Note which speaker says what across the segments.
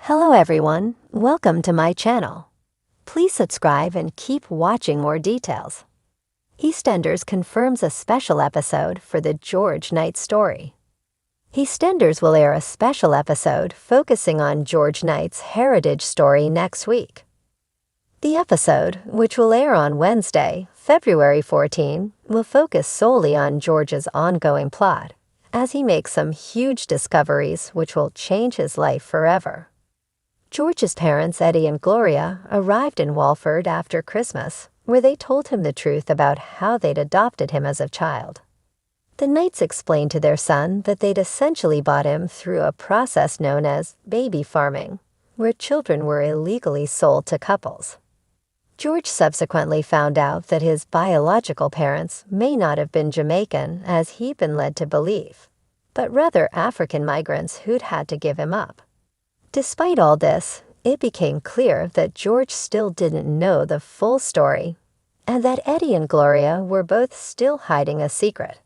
Speaker 1: Hello everyone, welcome to my channel. Please subscribe and keep watching more details. EastEnders confirms a special episode for the George Knight story. EastEnders will air a special episode focusing on George Knight's heritage story next week. The episode, which will air on Wednesday, February 14, will focus solely on George's ongoing plot, as he makes some huge discoveries which will change his life forever. George's parents, Eddie and Gloria, arrived in Walford after Christmas, where they told him the truth about how they'd adopted him as a child. The Knights explained to their son that they'd essentially bought him through a process known as baby farming, where children were illegally sold to couples. George subsequently found out that his biological parents may not have been Jamaican as he'd been led to believe, but rather African migrants who'd had to give him up. Despite all this, it became clear that George still didn't know the full story, and that Eddie and Gloria were both still hiding a secret.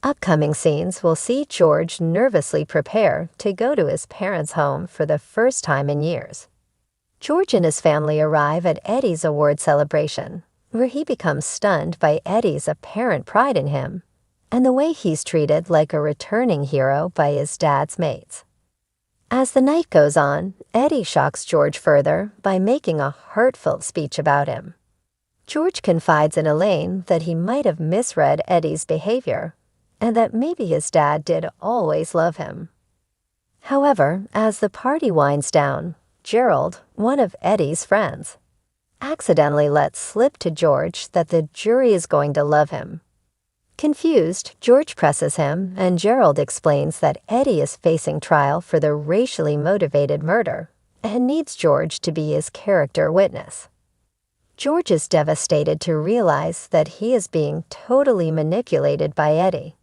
Speaker 1: Upcoming scenes will see George nervously prepare to go to his parents' home for the first time in years. George and his family arrive at Eddie's award celebration, where he becomes stunned by Eddie's apparent pride in him, and the way he's treated like a returning hero by his dad's mates. As the night goes on, Eddie shocks George further by making a heartfelt speech about him. George confides in Elaine that he might have misread Eddie's behavior, and that maybe his dad did always love him. However, as the party winds down, Gerald, one of Eddie's friends, accidentally lets slip to George that the jury is going to love him. Confused, George presses him, and Gerald explains that Eddie is facing trial for the racially motivated murder and needs George to be his character witness. George is devastated to realize that he is being totally manipulated by Eddie.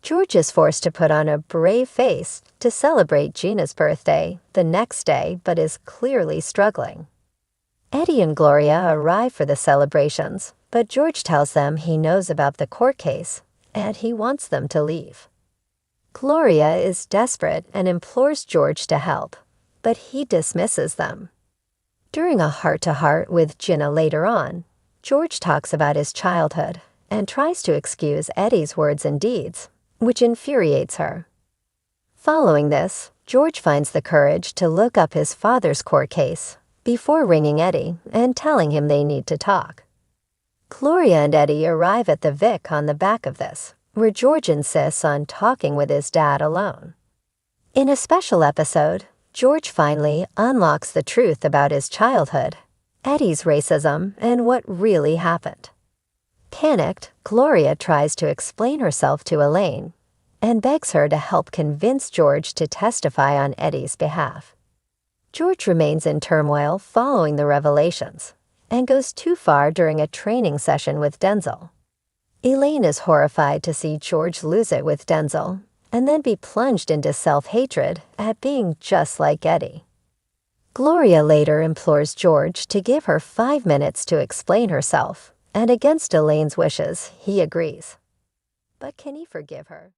Speaker 1: George is forced to put on a brave face to celebrate Gina's birthday the next day, but is clearly struggling. Eddie and Gloria arrive for the celebrations, but George tells them he knows about the court case, and he wants them to leave. Gloria is desperate and implores George to help, but he dismisses them. During a heart-to-heart with Gina later on, George talks about his childhood and tries to excuse Eddie's words and deeds, which infuriates her. Following this, George finds the courage to look up his father's court case before ringing Eddie and telling him they need to talk. Gloria and Eddie arrive at the Vic on the back of this, where George insists on talking with his dad alone. In a special episode, George finally unlocks the truth about his childhood, Eddie's racism, and what really happened. Panicked, Gloria tries to explain herself to Elaine and begs her to help convince George to testify on Eddie's behalf. George remains in turmoil following the revelations and goes too far during a training session with Denzel. Elaine is horrified to see George lose it with Denzel and then be plunged into self-hatred at being just like Eddie. Gloria later implores George to give her 5 minutes to explain herself, and against Elaine's wishes, he agrees. But can he forgive her?